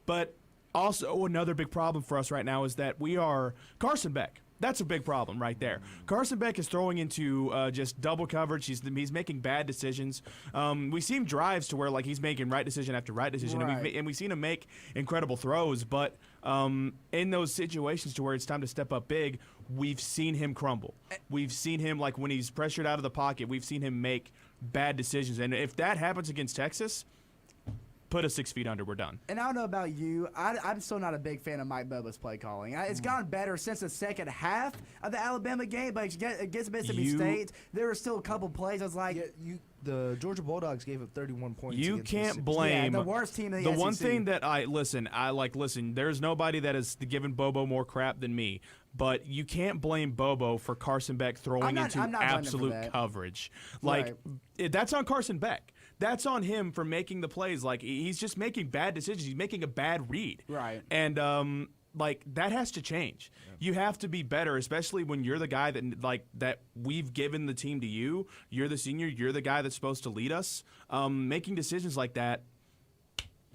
but also another big problem for us right now is that we are Carson Beck. That's a big problem right there. Carson Beck is throwing into just double coverage. He's making bad decisions. We see him drives to where like he's making right decision after right decision, Right. and we've seen him make incredible throws. But in those situations to where it's time to step up big, we've seen him crumble. We've seen him like when he's pressured out of the pocket. We've seen him make bad decisions. And if that happens against Texas, put us 6 feet under. We're done. And I don't know about you. I'm still not a big fan of Mike Boba's play calling. It's gotten better since the second half of the Alabama game, but against Mississippi State, there were still a couple plays. I was like, the Georgia Bulldogs gave up 31 points. You against can't Mississippi blame the worst team in the The one SEC. thing that I listen. There's nobody that has given Bobo more crap than me. But you can't blame Bobo for Carson Beck throwing into I'm not blaming him for absolute that. coverage. Like that's on Carson Beck. That's on him for making the plays. Like he's just making bad decisions. He's making a bad read. Right. And like that has to change. You have to be better, especially when you're the guy that we've given the team to you. You're the senior. You're the guy that's supposed to lead us. Making decisions like that,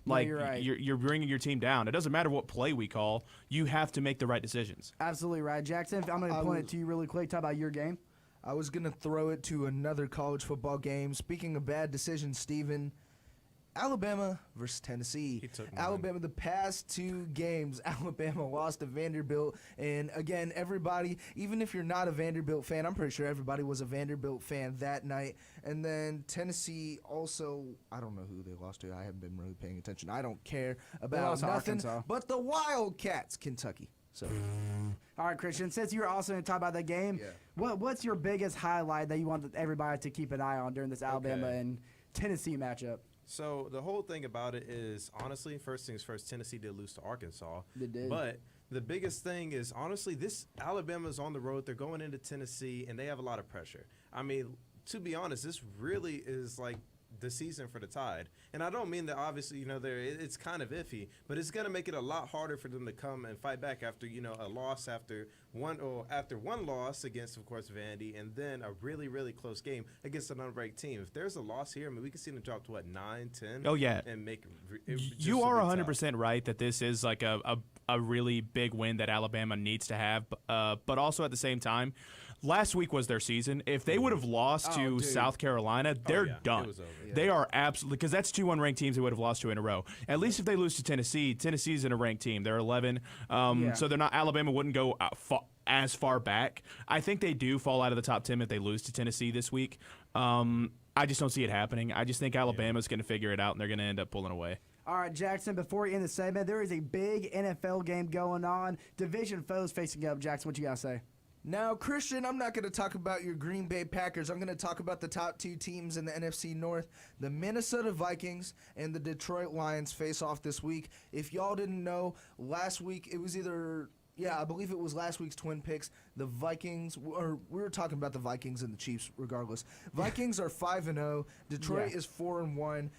like you're right. you're bringing your team down. It doesn't matter what play we call. You have to make the right decisions. Absolutely right, Jackson. I'm going to point it to you really quick. Talk about your game. I was going to throw it to another college football game. Speaking of bad decisions, Steven, Alabama versus Tennessee. Alabama, the past 2 games, Alabama lost to Vanderbilt. And again, everybody, even if you're not a Vanderbilt fan, I'm pretty sure everybody was a Vanderbilt fan that night. And then Tennessee also, I don't know who they lost to. I haven't been really paying attention. I don't care about lost to nothing Arkansas. but the Wildcats, Kentucky. So, All right, Christian, since you're also going to talk about that game, what's your biggest highlight that you want everybody to keep an eye on during this Alabama and Tennessee matchup? So the whole thing about it is, honestly, first things first, Tennessee did lose to Arkansas. They did. But the biggest thing is, honestly, this Alabama's on the road. They're going into Tennessee, and they have a lot of pressure. I mean, to be honest, this really is like the season for the Tide. And I don't mean that obviously, it's kind of iffy, but it's going to make it a lot harder for them to come and fight back after, a loss after one loss against, of course, Vandy, and then a really, really close game against an unranked team. If there's a loss here, I mean, we can see them drop to, 9, 10? Oh, yeah. And make it You are 100% right that this is like a really big win that Alabama needs to have, but also at the same time, last week was their season. If they would have lost to South Carolina, they're done. It was over. Yeah. They are absolutely, because that's 2 unranked teams they would have lost to in a row. At least if they lose to Tennessee, Tennessee's in a ranked team. They're 11, so they're not. Alabama wouldn't go as far back. I think they do fall out of the top 10 if they lose to Tennessee this week. I just don't see it happening. I just think Alabama's going to figure it out, and they're going to end up pulling away. All right, Jackson, before we end the segment, there is a big NFL game going on. Division foes facing up. Jackson, what you got to say? Now, Christian, I'm not going to talk about your Green Bay Packers. I'm going to talk about the top 2 teams in the NFC North. The Minnesota Vikings and the Detroit Lions face off this week. If y'all didn't know, last week it was I believe it was last week's Twin Picks. The Vikings, or we were talking about the Vikings and the Chiefs regardless. Vikings are 5-0. Detroit is 4-1.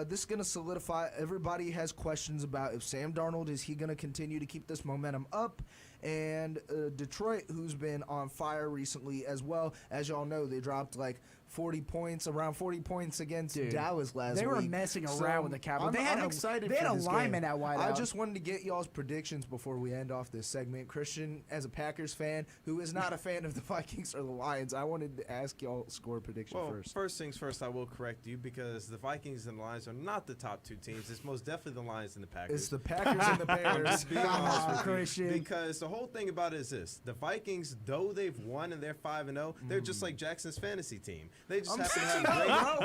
This is going to solidify. Everybody has questions about if Sam Darnold, is he going to continue to keep this momentum up? And Detroit, who's been on fire recently as well. As y'all know, they dropped like around 40 points against Dallas last week. They were messing around with the Cowboys. I'm excited they for had this a lineman game. at wideout. I just wanted to get y'all's predictions before we end off this segment. Christian, as a Packers fan who is not a fan of the Vikings or the Lions, I wanted to ask y'all score prediction first. First things first, I will correct you because the Vikings and the Lions are not the top 2 teams. It's most definitely the Lions and the Packers. It's the Packers and the Bears. Just being honest with you, Christian. because the whole thing about it is this: the Vikings, though they've won and they're 5-0, they're just like Jackson's fantasy team. They just happen to have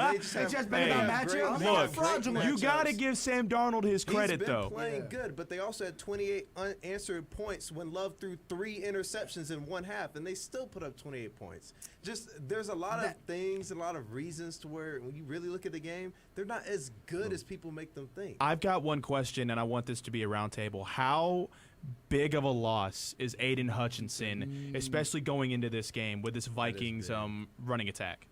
Look, you got to give Sam Darnold his credit, He's been though. playing good, but they also had 28 unanswered points when Love threw 3 interceptions in one half, and they still put up 28 points. There's a lot of things, a lot of reasons to where when you really look at the game, they're not as good as people make them think. I've got one question, and I want this to be a roundtable. How big of a loss is Aiden Hutchinson, especially going into this game with this Vikings running attack?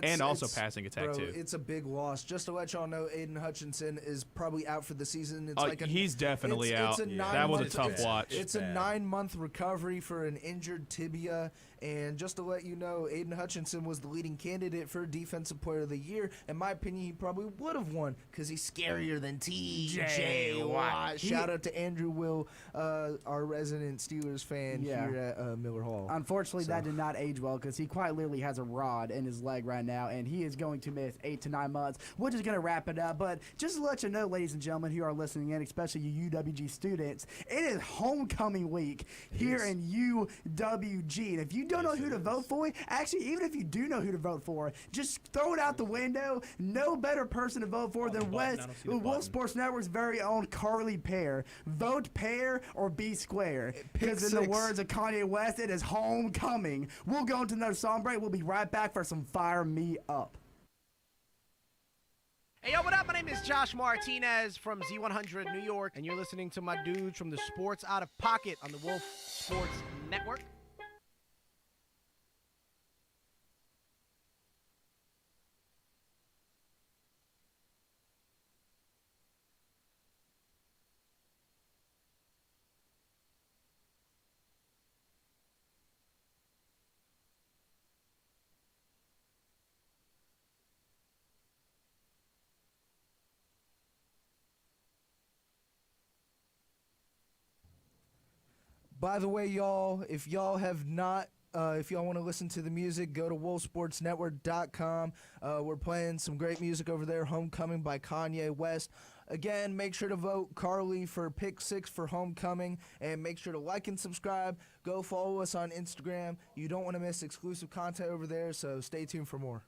And also passing attack, too. It's a big loss. Just to let y'all know, Aiden Hutchinson is probably out for the season. He's definitely out. That was a tough watch. It's a 9-month recovery for an injured tibia. And just to let you know, Aiden Hutchinson was the leading candidate for Defensive Player of the Year. In my opinion, he probably would have won because he's scarier than T.J. Watt. Shout out to Andrew Will, our resident Steelers fan here at Miller Hall. Unfortunately, that did not age well because he quite literally has a rod in his leg right now, and he is going to miss 8 to 9 months. We're just going to wrap it up. But just to let you know, ladies and gentlemen who are listening in, especially you UWG students, it is homecoming week here in UWG. And if you don't know who to vote for, actually, even if you do know who to vote for, just throw it out the window. No better person to vote for than Wolf Sports Network's very own Carly Pear. Vote Pear or be square. Because in the words of Kanye West, it is homecoming. We'll go into another song break. We'll be right back for some Fire Me Up. Hey, yo, what up? My name is Josh Martinez from Z100 New York, and you're listening to my dudes from the Sports Out of Pocket on the Wolf Sports Network. By the way, y'all, if y'all have not, if y'all want to listen to the music, go to wolfsportsnetwork.com. We're playing some great music over there. Homecoming by Kanye West. Again, make sure to vote Carly for Pick 6 for Homecoming, and make sure to like and subscribe. Go follow us on Instagram. You don't want to miss exclusive content over there, so stay tuned for more.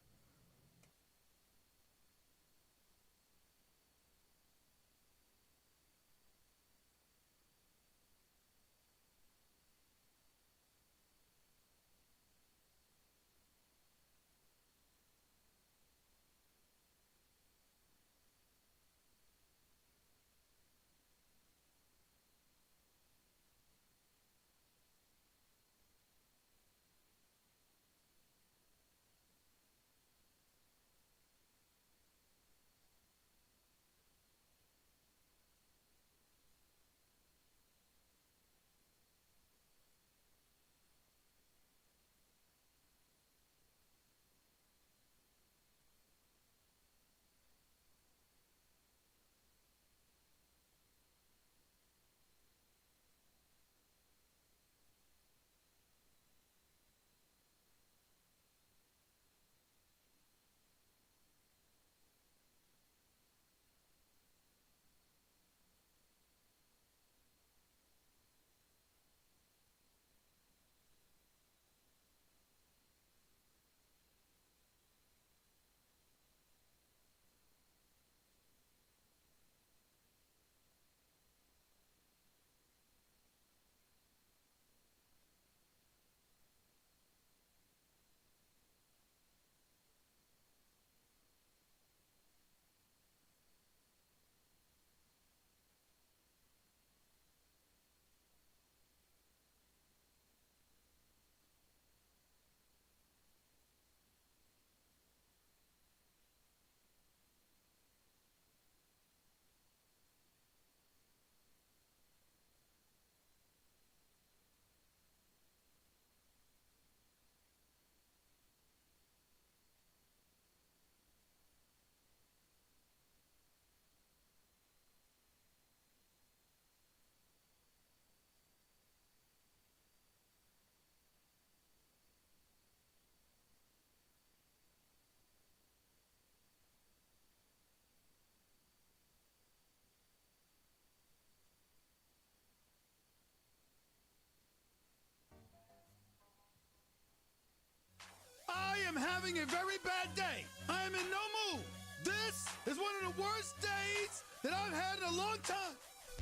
am having a very bad day. I am in no mood. This is one of the worst days that I've had in a long time.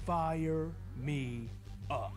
Fire me up.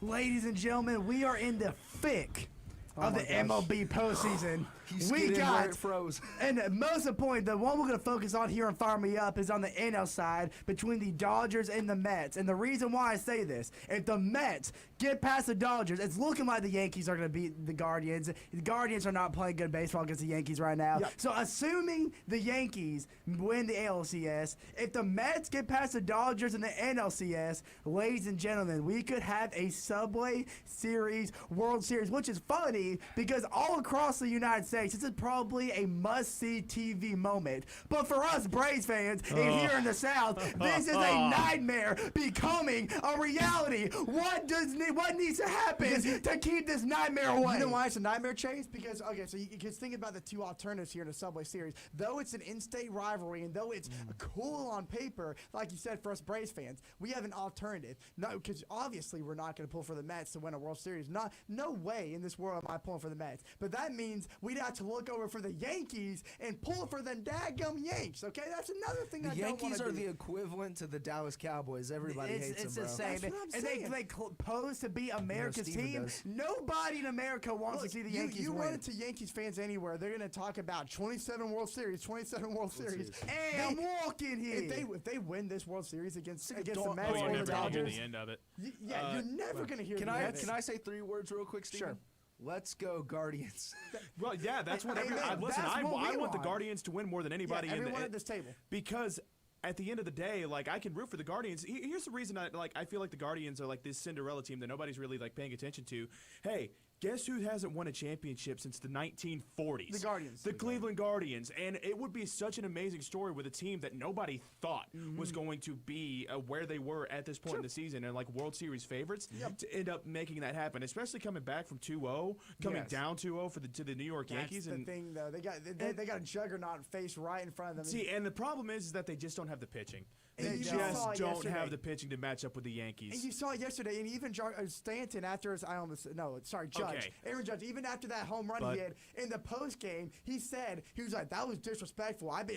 Ladies and gentlemen, we are in the thick of the my gosh. MLB postseason. He We skid in where got it froze. And most of the point, the one we're going to focus on here and Fire Me Up is on the NL side between the Dodgers and the Mets. And the reason why I say this, if the Mets get past the Dodgers, it's looking like the Yankees are going to beat the Guardians. The Guardians are not playing good baseball against the Yankees right now. Yep. So assuming the Yankees win the ALCS, if the Mets get past the Dodgers and the NLCS, ladies and gentlemen, we could have a Subway Series World Series, which is funny because all across the United States, this is probably a must-see TV moment. But for us Braves fans and here in the South, this is a nightmare becoming a reality. What needs to happen to keep this nightmare away? You know why it's a nightmare, Chase? Because, okay, so you can think about the two alternatives here in the Subway Series. Though it's an in-state rivalry and though it's cool on paper, like you said, for us Braves fans, we have an alternative. No, because obviously we're not going to pull for the Mets to win a World Series. No way in this world am I pulling for the Mets. But that means we'd have to look over for the Yankees and pull for the daggum Yanks, okay? That's another thing I don't want to do. The Yankees are the equivalent to the Dallas Cowboys. Everybody hates it's them, the bro. same. That's what I'm And saying. they pose to be America's Steven team. does. Nobody in America wants to see the Yankees you win. run into Yankees fans anywhere, they're going to talk about 27 World Series. Hey, I'm walking here. If they win this World Series against the Mets Oh, or you're the never gonna hear Dodgers, the end of it. you're never going to hear Can the I end. can I say 3 words real quick, Steven? Sure. Let's go Guardians. Well, yeah, that's what Amen. listen, That's I what we want the want. Guardians to win more than anybody in everyone the, at this table. because at the end of the day, like, I can root for the Guardians. Here's the reason I feel like the Guardians are like this Cinderella team that nobody's really like paying attention to. Hey, guess who hasn't won a championship since the 1940s? The Guardians. The Cleveland Guardians. And it would be such an amazing story with a team that nobody thought was going to be where they were at this point in the season and like World Series favorites to end up making that happen, especially coming back from 2-0, coming down 2-0 to the New York Yankees. That's the thing, though. They got a juggernaut face right in front of them. See, and the problem is that they just don't have the pitching. And They you just saw it don't yesterday. have the pitching to match up with the Yankees. And you saw it yesterday, and even Stanton after his Judge. Okay. Aaron Judge, even after that home run But- he had in the post game, he was like, that was disrespectful. I've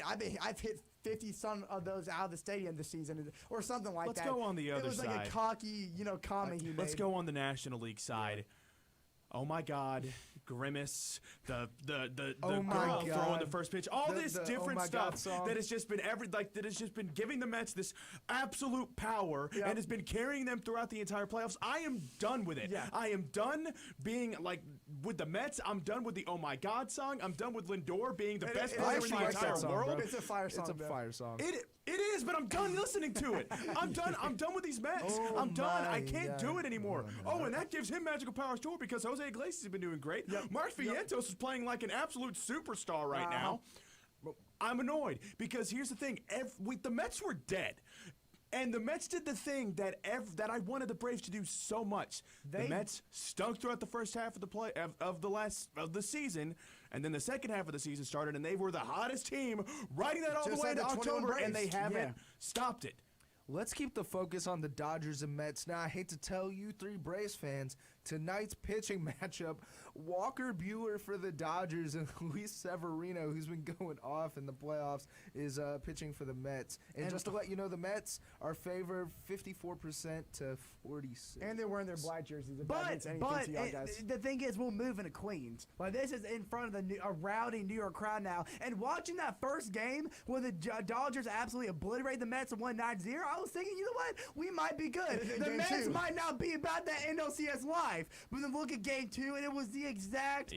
hit 50-some of those out of the stadium this season, or something like Let's that. go on the other It was like side. a cocky, comment he made. Let's go on the National League side. Oh my God, Grimace, the Oh my girl God. throwing the first pitch, all this The different Oh my God stuff song. that has just been giving the Mets this absolute power and has been carrying them throughout the entire playoffs. I am done with it. Yeah. I am done being like with the Mets. I'm done with the Oh my God song. I'm done with Lindor being the best player in the entire world. It's a fire song. It's a bro. fire song. It is, but I'm done listening to it. I'm done with these Mets. Oh I'm done. I my can't God. do it anymore. And that gives him magical powers too because Jose Iglesias has been doing great. Mark Vientos is playing like an absolute superstar right now. I'm annoyed because here's the thing: the Mets were dead. And the Mets did the thing that I wanted the Braves to do so much. The Mets stunk throughout the first half of the season, and then the second half of the season started, and they were the hottest team, riding that all Just the way like to the 21 October, and they Braves. haven't stopped it. Let's keep the focus on the Dodgers and Mets. Now, I hate to tell you 3 Braves fans, tonight's pitching matchup, Walker Buehler for the Dodgers and Luis Severino, who's been going off in the playoffs, is pitching for the Mets. And just to let you know, the Mets are favored 54% to 46%. And they're wearing their black jerseys. If that But means anything to y'all guys. the thing is, we'll move into Queens. Like, this is in front of a rowdy New York crowd now. And watching that first game where the Dodgers absolutely obliterated the Mets and won 9-0, I was thinking, you know what? We might be good. The Game Mets two. might not be about that NLCS life. But then look at game 2, and it was the exact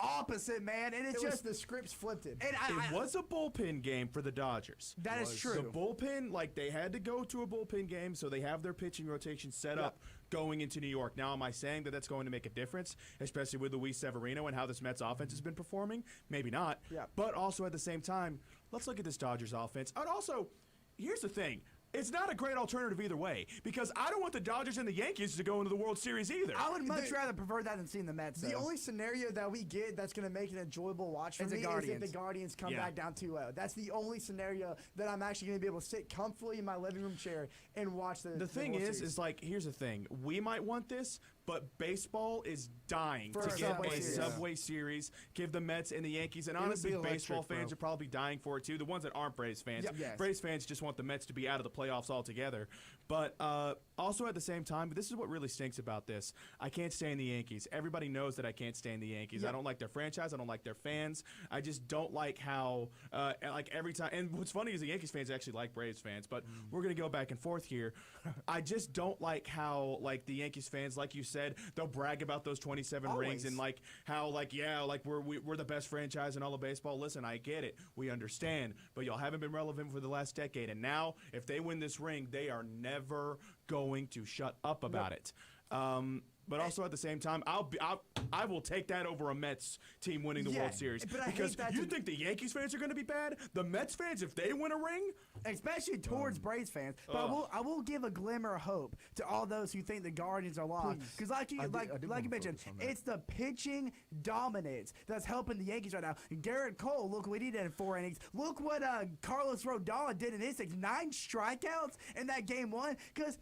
opposite, man. And it's It was just the scripts flipped it. And It was a bullpen game for the Dodgers. That is true. The bullpen, like, they had to go to a bullpen game, so they have their pitching rotation set up going into New York. Now, am I saying that that's going to make a difference, especially with Luis Severino and how this Mets offense has been performing? Maybe not. Yeah. But also at the same time, let's look at this Dodgers offense. And also, here's the thing. It's not a great alternative either way because I don't want the Dodgers and the Yankees to go into the World Series either. I would much rather prefer that than seeing the Mets. The only scenario that we get that's going to make an enjoyable watch for Is me the is if Guardians. the Guardians come Yeah. back down 2-0. That's the only scenario that I'm actually going to be able to sit comfortably in my living room chair and watch the The thing World is Series. like, here's the thing. We might want this, But baseball is dying For to a get Subway a Series. Subway Series. Give the Mets and the Yankees, and would honestly, be baseball electric, fans bro. are probably dying for it too. The ones that aren't Braves fans. Yep. Yes. Braves fans just want the Mets to be out of the playoffs altogether. But also at the same time, this is what really stinks about this. I can't stand the Yankees. Everybody knows that I can't stand the Yankees. Yep. I don't like their franchise. I don't like their fans. I just don't like how, like every time. And what's funny is the Yankees fans actually like Braves fans. But we're gonna go back and forth here. I just don't like how, like, the Yankees fans, like you said, they'll brag about those 27 rings and like how, like, yeah, like we're the best franchise in all of baseball. Listen, I get it. We understand. But y'all haven't been relevant for the last decade. And now, if they win this ring, they are never going to shut up about it. But also at the same time, I will take that over a Mets team winning the World Series. But I hate because that you think the Yankees fans are going to be bad? The Mets fans, if they win a ring? Especially towards Braves fans. But I will give a glimmer of hope to all those who think the Guardians are lost. Because like you mentioned, it's the pitching dominance that's helping the Yankees right now. Garrett Cole, look what he did in 4 innings. Look what Carlos Rodon did in his 6. 9 strikeouts in that game 1. Because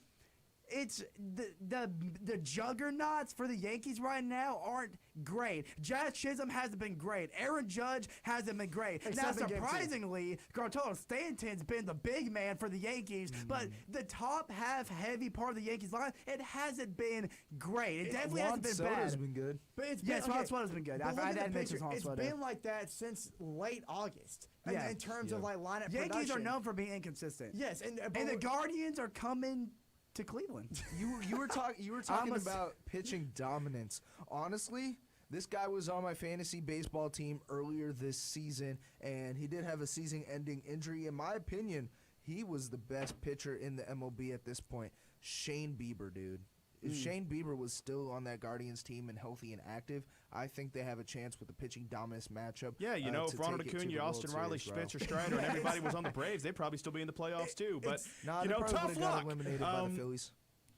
it's the juggernauts for the Yankees right now aren't great. Jazz Chisholm hasn't been great. Aaron Judge hasn't been great. Now, surprisingly, Carlos Stanton's been the big man for the Yankees, but the top half heavy part of the Yankees line, it hasn't been great. It definitely hasn't been bad. Soda's been good. But it's Yes, been, Juan Soto's been good. But look I at the didn't mention picture. Juan It's Soto. been like that since late August. In terms of like lineup Yankees production. are known for being inconsistent. Yes, and the Guardians are coming to Cleveland. You were talking about pitching dominance. Honestly, this guy was on my fantasy baseball team earlier this season, and he did have a season-ending injury. In my opinion, he was the best pitcher in the MLB at this point. Shane Bieber, dude. If Shane Bieber was still on that Guardians team and healthy and active, I think they have a chance with the pitching dominance matchup. Yeah, you know, if Ronald Acuna, Austin Riley, Spencer Strider, and everybody was on the Braves, they'd probably still be in the playoffs too. But you know, tough luck. Eliminated by the Phillies.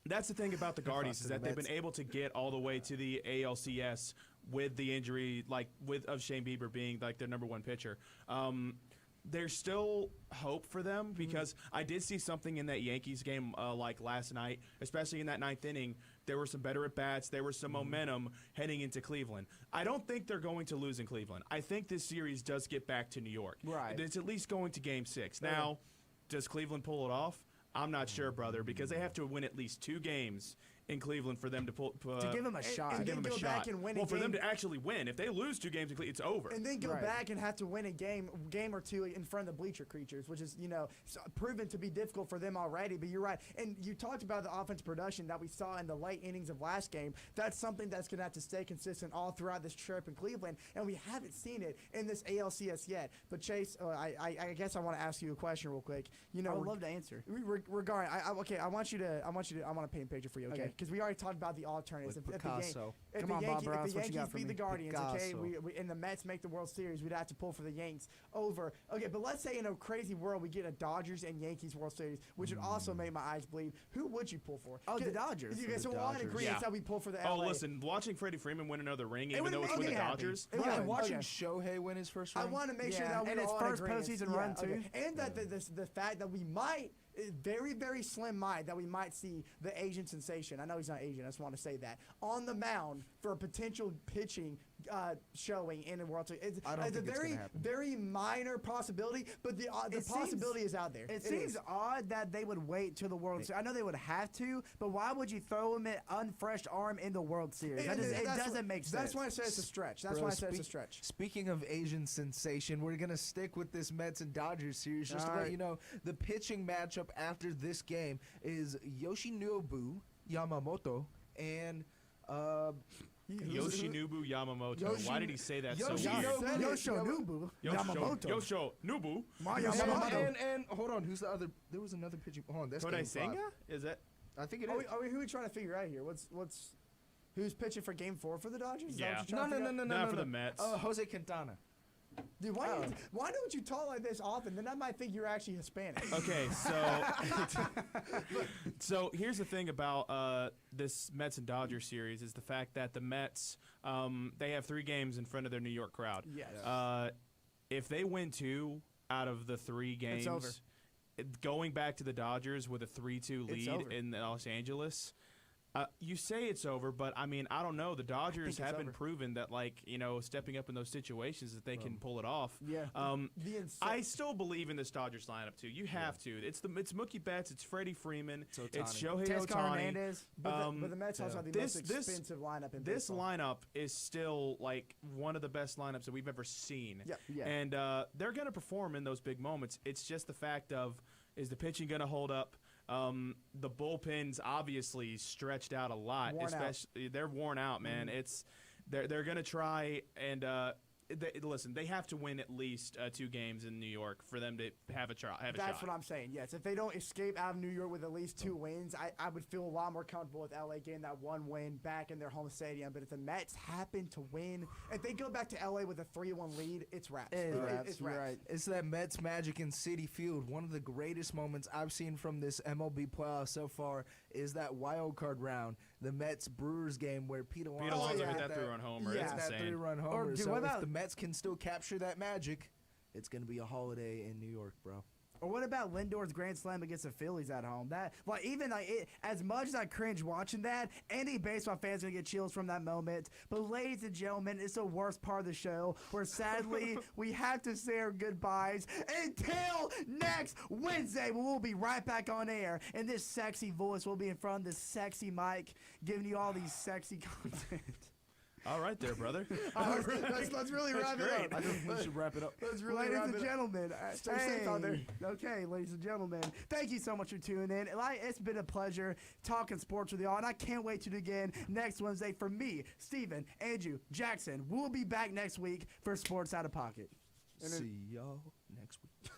That's the thing about the Guardians is that they've been able to get all the way to the ALCS with the injury, like of Shane Bieber being like their number 1 pitcher. There's still hope for them because I did see something in that Yankees game like last night, especially in that 9th inning. There were some better at-bats. There was some momentum heading into Cleveland. I don't think they're going to lose in Cleveland. I think this series does get back to New York. Right. It's at least going to Game 6. Now, does Cleveland pull it off? I'm not sure, brother, because they have to win at least 2 games in Cleveland for them to pull to give them a shot. And give then them a go shot. back and win well, a for them game. to actually win, if they lose 2 games in Cleveland, it's over. And then go back and have to win a game or 2 in front of the bleacher creatures, which is, proven to be difficult for them already. But you're right. And you talked about the offensive production that we saw in the late innings of last game. That's something that's going to have to stay consistent all throughout this trip in Cleveland. And we haven't seen it in this ALCS yet. But Chase, I guess I want to ask you a question real quick. I would love to answer. Regarding, I want to paint a picture for you, okay? Because we already talked about the alternatives. If the Yankees beat the Guardians, okay, and the Mets make the World Series, we'd have to pull for the Yanks over. Okay, but let's say in a crazy world we get a Dodgers and Yankees World Series, which would also make my eyes bleed. Who would you pull for? Oh, the Dodgers. Okay, so we're all in agreement that we pull for the LA. Oh, listen, watching Freddie Freeman win another ring, even though it's with the Dodgers. And watching Shohei win his first ring. I want to make sure that we're and his all first in agreement. postseason run too. And that the fact that we might, very, very slim might, that we might see the Asian sensation. I know he's not Asian. I just want to say that on the mound for a potential pitching showing in the World Series. It's a very, very minor possibility, but the possibility is out there. It seems odd that they would wait till the World Series. I know they would have to, but why would you throw him at unfreshed arm in the World Series? It doesn't make sense. That's why I say it's a stretch. That's why I say it's a stretch. Speaking of Asian sensation, we're going to stick with this Mets and Dodgers series. Just to let you know, the pitching matchup after this game is Yoshinobu Yamamoto and Yoshinobu Yamamoto. Why did he say that so weird? Yoshinobu Yamamoto. Yoshinobu. And hold on, who's the other? There was another pitching. Hold on, that's Kodai game Senga? 5. Is that? I think it is. Who are we trying to figure out here? Who's pitching for Game 4 for the Dodgers? Is that what you're No, trying to figure out? Not for the Mets. Jose Quintana. Dude, why don't you talk like this often? Then I might think you're actually Hispanic. Okay, so here's the thing about this Mets and Dodgers series is the fact that the Mets they have 3 games in front of their New York crowd. Yes. If they win 2 out of the 3 games, It's over. Going back to the Dodgers with a 3-2 It's lead over. in Los Angeles, You say it's over, but I mean, I don't know. The Dodgers have been proven that, like, stepping up in those situations that they can pull it off. Yeah. I still believe in this Dodgers lineup too. You have to. It's Mookie Betts. It's Freddie Freeman. It's Shohei Ohtani. Hernandez. But the Mets also have the most expensive lineup in this baseball. lineup is still like one of the best lineups that we've ever seen. Yeah. And they're going to perform in those big moments. It's just the fact of, is the pitching going to hold up? The bullpen's obviously stretched out a lot. They're worn out, man. They're gonna try and listen. They have to win at least 2 games in New York for them to have a shot. That's what I'm saying. Yes, if they don't escape out of New York with at least 2 wins, I would feel a lot more comfortable with LA getting that 1 win back in their home stadium. But if the Mets happen to win, if they go back to LA with a 3-1 lead, it's wraps. It's wraps. Right. It's that Mets magic in Citi Field. One of the greatest moments I've seen from this MLB playoff so far is that wild card round, the Mets Brewers game where Pete Alonso hit that 3-run homer. Yeah, It's that insane. 3-run homer. Dude, So what if about- the Mets can still capture that magic, it's going to be a holiday in New York, bro. Or what about Lindor's grand slam against the Phillies at home? As much as I cringe watching that, any baseball fans gonna get chills from that moment. But ladies and gentlemen, it's the worst part of the show where sadly we have to say our goodbyes until next Wednesday, when we'll be right back on air, and this sexy voice will be in front of this sexy mic, giving you all these sexy content. All right, there, brother. Let's really wrap it up. I think we should wrap it up. Ladies and gentlemen, stay safe out there. Okay, ladies and gentlemen, thank you so much for tuning in. It's been a pleasure talking sports with y'all, and I can't wait to do it again next Wednesday. For me, Steven, Andrew, Jackson, we'll be back next week for Sports Out of Pocket. See y'all next week.